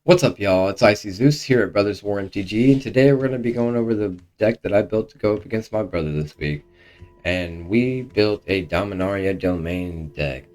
What's up, y'all? It's Icy Zeus here at BrothersWarMTG, and today we're going to be going over the deck that I built to go up against my brother this week. And we built a Dominaria Domain deck.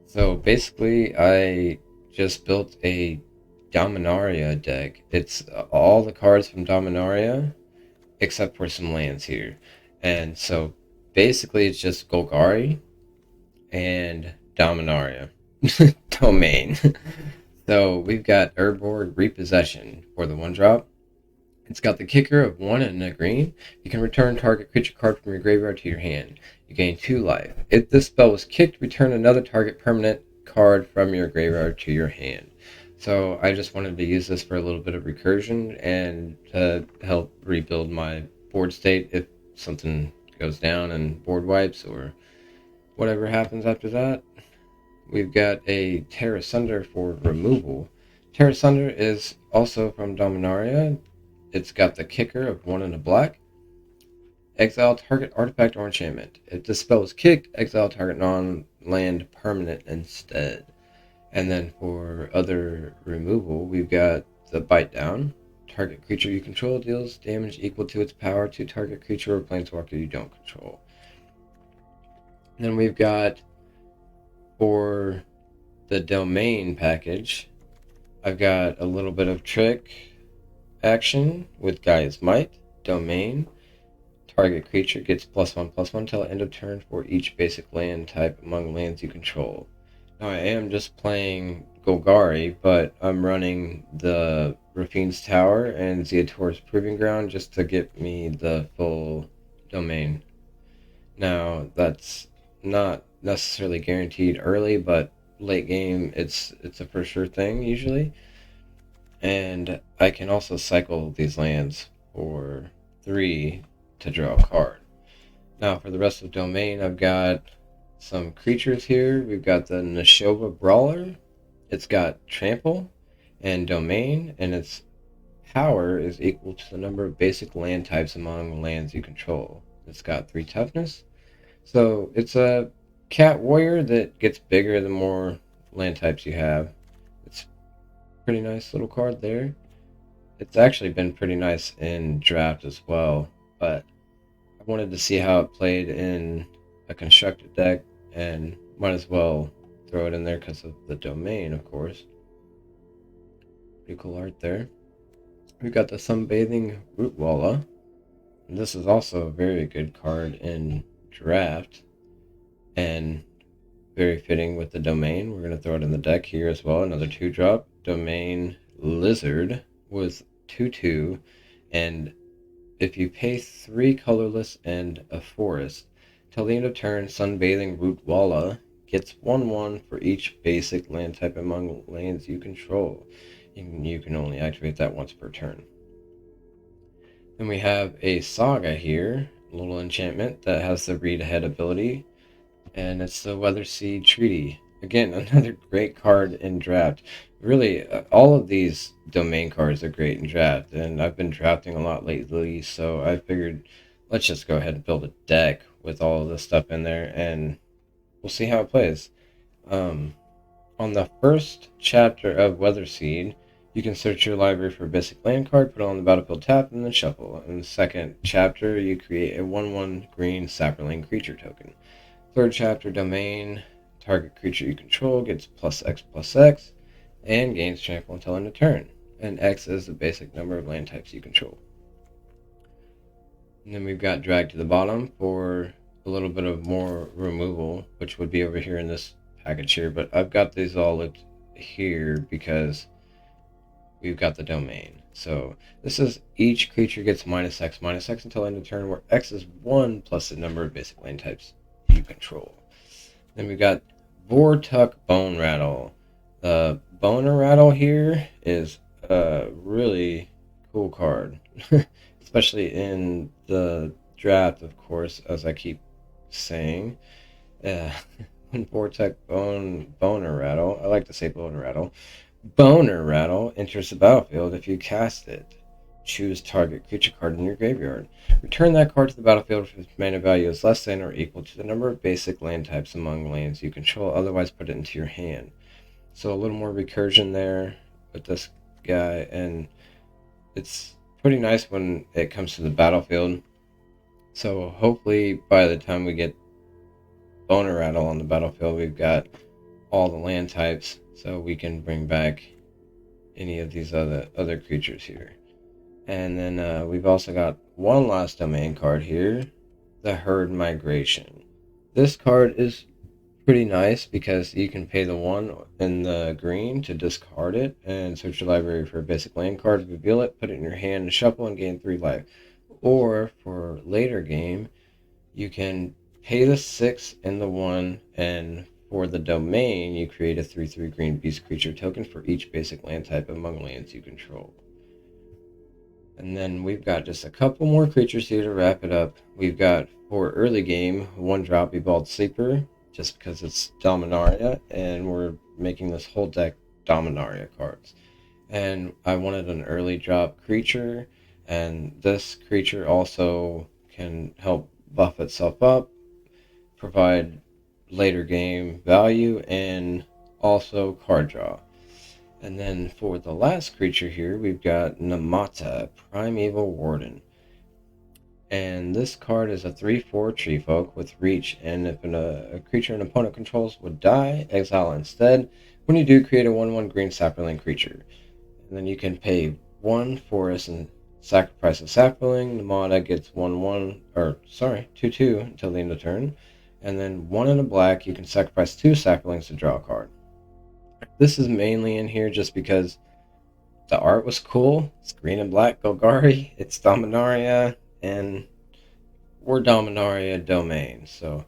So basically, I just built a Dominaria deck. It's all the cards from Dominaria, except for some lands here. And so basically, it's just Golgari and Dominaria Domain. So we've got Urborg Repossession for the 1-drop. It's got the kicker of 1 and a green. You can return target creature card from your graveyard to your hand. You gain 2 life. If this spell was kicked, return another target permanent card from your graveyard to your hand. So I just wanted to use this for a little bit of recursion and to help rebuild my board state if something goes down and board wipes or whatever happens after that. We've got a Terra Sunder for removal. Terra Sunder is also from Dominaria. It's got the kicker of 1 and a black. Exile target artifact or enchantment. If this spell is kicked, exile target non-land permanent instead. And then for other removal, we've got the Bite Down. Target creature you control deals damage equal to its power to target creature or planeswalker you don't control. And then we've got, for the domain package, I've got a little bit of trick action with Gaia's Might. Domain, target creature gets +1/+1 till end of turn for each basic land type among lands you control. Now I am just playing Golgari, but I'm running the Rafine's Tower and Zeator's Proving Ground just to get me the full domain. Now that's not necessarily guaranteed early, but late game it's a for sure thing usually. And I can also cycle these lands for 3 to draw a card. Now for the rest of the domain, I've got some creatures here. We've got the Nashova Brawler. It's got trample and domain, and its power is equal to the number of basic land types among lands you control. It's got 3 toughness. So it's a cat warrior that gets bigger the more land types you have. It's a pretty nice little card there. It's actually been pretty nice in draft as well, but I wanted to see how it played in a constructed deck and might as well throw it in there because of the domain, of course. Pretty cool art there. We've got the Sunbathing Rootwalla. This is also a very good card in draft and very fitting with the domain. We're going to throw it in the deck here as well. Another 2-drop domain lizard with 2/2, and if you pay 3 colorless and a forest till the end of turn, Sunbathing Rootwalla gets 1/1 for each basic land type among lands you control. You can only activate that once per turn. Then we have a Saga here, a little enchantment that has the read ahead ability, and it's the Weatherseed Treaty. Again, another great card in draft. Really, all of these domain cards are great in draft, and I've been drafting a lot lately, so I figured let's just go ahead and build a deck with all of this stuff in there, and we'll see how it plays. On the first chapter of Weatherseed, you can search your library for a basic land card, put it on the battlefield tap, and then shuffle. In the second chapter, you create a 1/1 green Saproling creature token. Third chapter, domain, target creature you control gets +X/+X and gains trample until end of turn. And X is the basic number of land types you control. And then we've got drag to the bottom for a little bit of more removal, which would be over here in this package here. But I've got these all looked here because we've got the domain. So this is each creature gets -X/-X until end of turn, where X is 1 plus the number of basic land types you control. Then we've got Vortuk Bone Rattle. The Boner Rattle here is a really cool card, especially in the draft, of course, as I keep saying. When Vortuk Boner Rattle, I like to say Boner Rattle. Boner Rattle enters the battlefield. If you cast it, choose target creature card in your graveyard. Return that card to the battlefield if its mana value is less than or equal to the number of basic land types among lands you control. Otherwise, put it into your hand. So a little more recursion there with this guy, and it's pretty nice when it comes to the battlefield. So hopefully by the time we get Boner Rattle on the battlefield, we've got all the land types, so we can bring back any of these other creatures here. And then we've also got one last domain card here, the Herd Migration. This card is pretty nice because you can pay the 1 in the green to discard it and search your library for a basic land card, reveal it, put it in your hand and shuffle and gain 3 life. Or for later game, you can pay the 6 in the 1, and for the domain, you create a 3/3 green beast creature token for each basic land type among lands you control. And then we've got just a couple more creatures here to wrap it up. We've got, for early game, 1-drop Evolved Sleeper, just because it's Dominaria, and we're making this whole deck Dominaria cards. And I wanted an early drop creature, and this creature also can help buff itself up, provide later game value, and also card draw. And then for the last creature here, we've got Namata, Primeval Warden. And this card is a 3/4 tree folk with reach, and if a creature an opponent controls would die, exile instead. When you do, create a 1/1 green sapling creature. And then you can pay 1 forest and sacrifice a sapling. Namata gets 2/2 until the end of turn. And then 1 in a black, you can sacrifice 2 saplings to draw a card. This is mainly in here just because the art was cool. It's green and black Golgari, it's Dominaria, and we're Dominaria Domain. So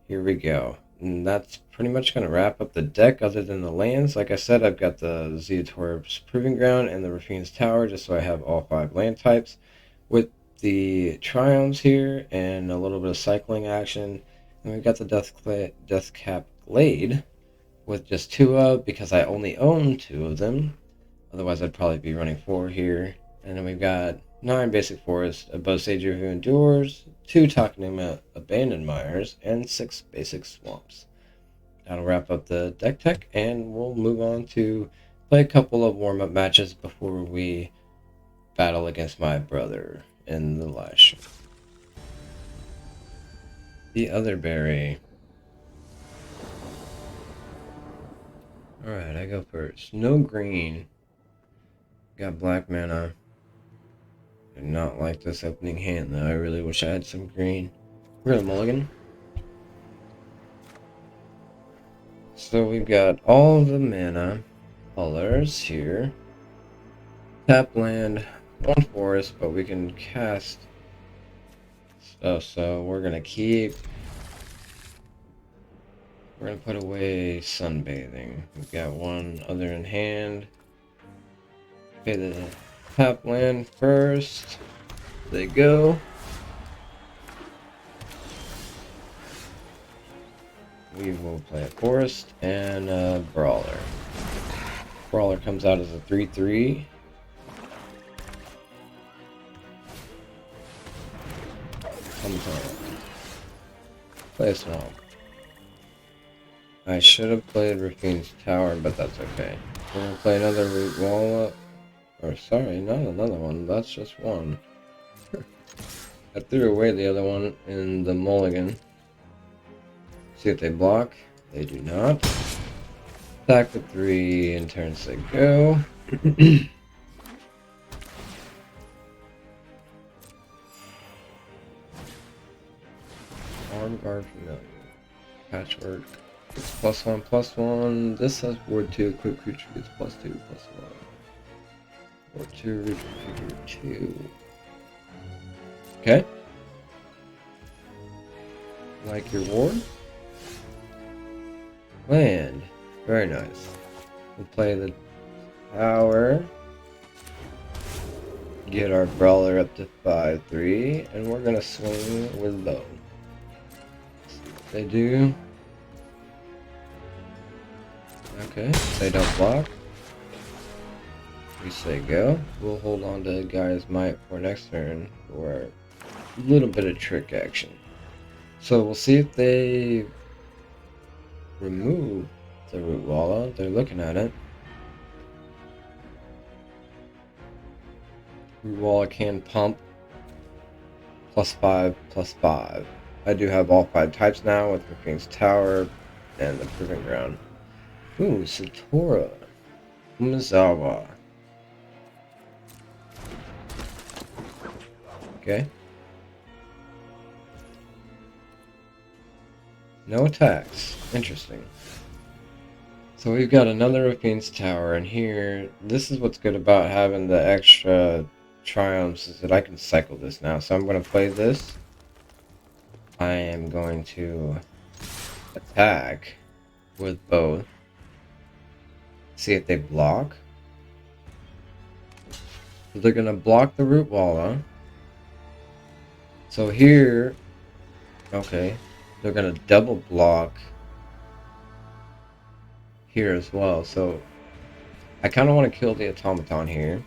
here we go. And that's pretty much going to wrap up the deck other than the lands. Like I said, I've got the Zeotorp's Proving Ground and the Rafine's Tower just so I have all 5 land types. With the Triomes here and a little bit of cycling action. And we've got the Deathcap Glade with just 2 of, because I only own 2 of them. Otherwise I'd probably be running 4 here. And then we've got 9 basic forests, a Boseiju who endures, 2 Takenuma Abandoned Mires, and 6 basic swamps. That'll wrap up the deck tech, and we'll move on to play a couple of warm-up matches before we battle against my brother in the last show. The other berry. Alright, I go first. No green. Got black mana. I do not like this opening hand though. I really wish I had some green. We're gonna mulligan. So we've got all the mana colors here. Tap land, 1 forest, but we can cast. So we're gonna keep. We're gonna put away Sunbathing. We've got 1 other in hand. Okay, the tap land first. They go. We will play a forest and a brawler. Brawler comes out as a 3/3. Comes on. Play a swamp. I should have played Rafine's Tower, but that's okay. We're gonna play another root wall up. Or sorry, not another one, that's just 1. I threw away the other one in the mulligan. See if they block. They do not. Attack for 3 and turns they go. Arm guard familiar. Patchwork. It's +1/+1. This has ward 2. Quick creature gets +2/+1. Ward 2, figure 2. Okay. Like your ward. Land. Very nice. We'll play the tower. Get our brawler up to 5/3. And we're gonna swing with bow. They do. Okay, they don't block. We say go. We'll hold on to Guy's Might for next turn for a little bit of trick action. So we'll see if they remove the root wall. They're looking at it. Wall can pump. +5/+5. I do have all 5 types now with King's Tower and the Proving Ground. Ooh, Satora. Umazawa. Okay. No attacks. Interesting. So we've got another Raffine's Tower, and here, this is what's good about having the extra triumphs, is that I can cycle this now. So I'm going to play this. I am going to attack with both. See if they block. So they're going to block the Root Walla. So here, okay, they're going to double block here as well. So I kind of want to kill the automaton here.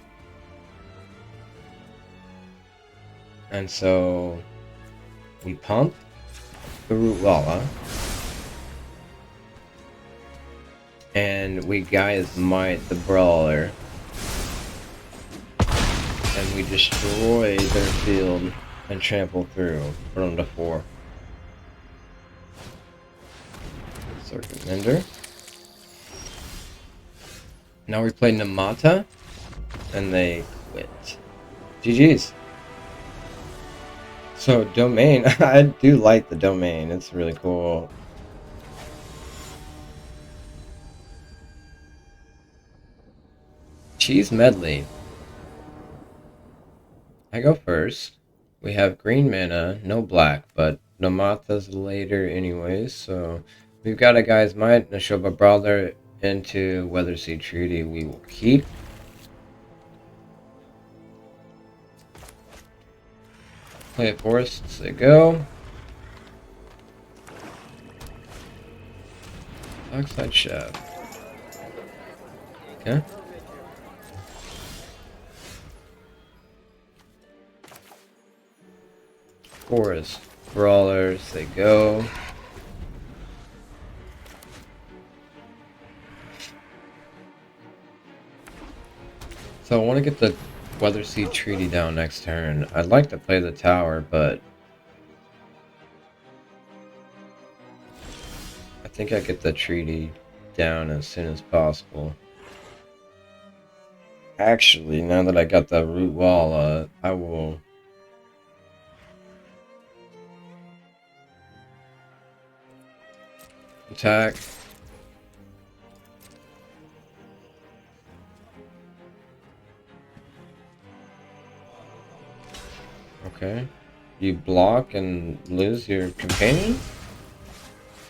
And so we pump the Root Walla. And we Gaia's Might the Brawler. And we destroy their field and trample through. Put them to 4. Circuit Mender. Now we play Namata, and they quit. GG's. So, Domain. I do like the Domain. It's really cool. Cheese Medley. I go first. We have green mana, no black, but Namata's later anyways, so we've got a Guy's Might, Nashoba Brawler into Weatherseed Treaty we will keep. Play it Forests, they go. Oxide Shaft. Okay. Forest Brawlers, they go. So I want to get the Weatherseed Treaty down next turn. I'd like to play the tower, but I think I get the treaty down as soon as possible. Actually, now that I got the Root Wall, I will attack. Okay. You block and lose your companion?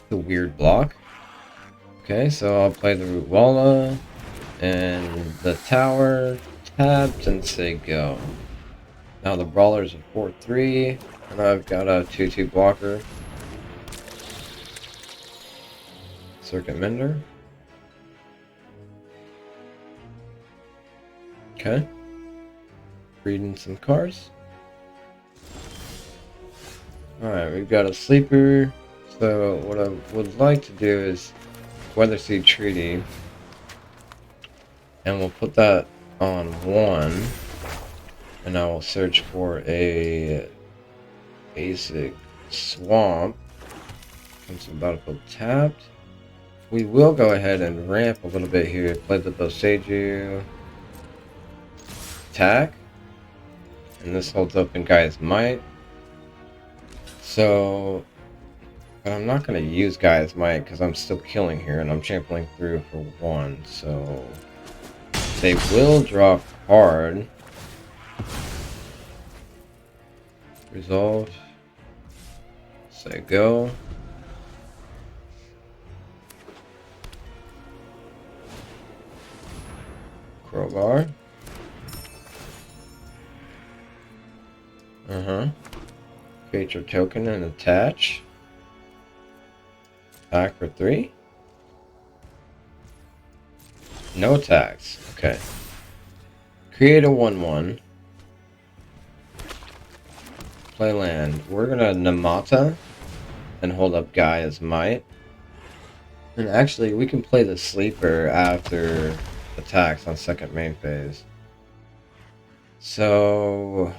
The weird block. Okay, so I'll play the Root Walla and the tower tapped and say go. Now the Brawler's a 4/3, and I've got a 2/2 blocker. Circuit Mender. Okay. Reading some cards. Alright, we've got a sleeper. So what I would like to do is Weatherseed Treaty. And we'll put that on 1. And I will search for a basic swamp. Comes from Battlefield tapped. We will go ahead and ramp a little bit here. Play the Boseiju. Attack. And this holds up in Guy's Might. So, but I'm not going to use Guy's Might because I'm still killing here and I'm trampling through for 1. So, they will draw hard. Resolve. Say go. Crowbar. Create your token and attach. Attack for 3. No attacks. Okay. Create a 1/1. Play land. We're gonna Namata and hold up Gaia's Might. And actually, we can play the sleeper after attacks on second main phase. So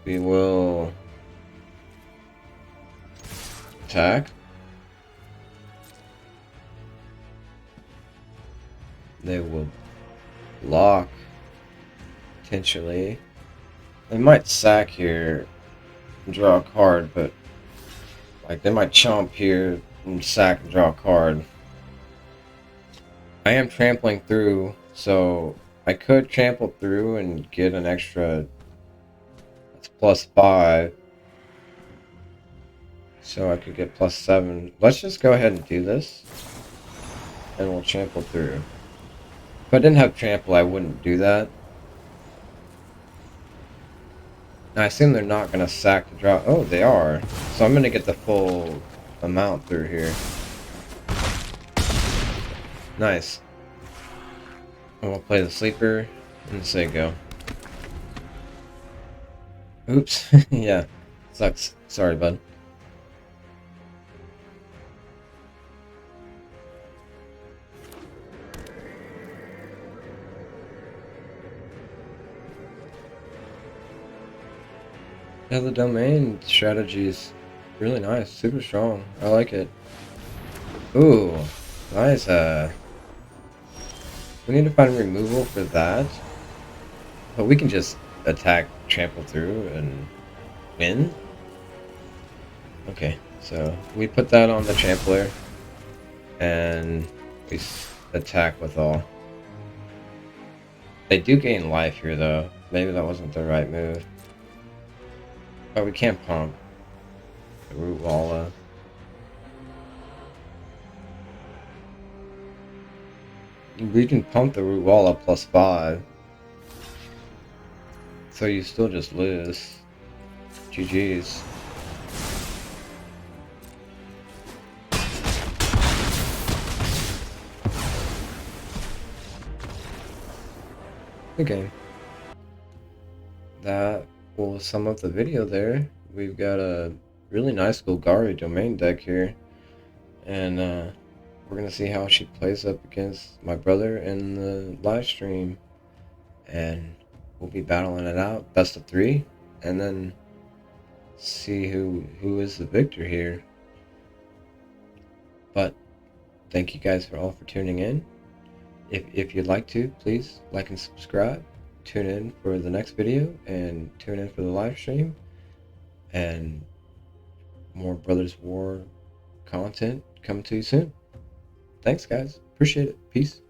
we will attack. They will block potentially. They might sack here and draw a card, but like they might chomp here and sack and draw a card. I am trampling through, so I could trample through and get an extra. That's +5. So I could get +7. Let's just go ahead and do this. And we'll trample through. If I didn't have trample, I wouldn't do that. Now, I assume they're not going to sack the draw. Oh, they are. So I'm going to get the full amount through here. Nice. And we'll play the sleeper and say go. Oops. Yeah. Sucks. Sorry, bud. Yeah, the domain strategy is really nice, super strong. I like it. Ooh, nice. We need to find removal for that, but we can just attack, trample through, and win. Okay, so we put that on the trampler, and we attack with all. They do gain life here, though. Maybe that wasn't the right move. But we can't pump the root walla. We can pump the root walla +5. So you still just lose. GG's. Good game. That will sum up the video there. We've got a really nice Golgari Domain deck here. And we're going to see how she plays up against my brother in the live stream. And we'll be battling it out, best of 3. And then see who is the victor here. But thank you guys all for tuning in. If you'd like to, please like and subscribe. Tune in for the next video and tune in for the live stream and more Brothers War content coming to you soon. Thanks guys, appreciate it. Peace.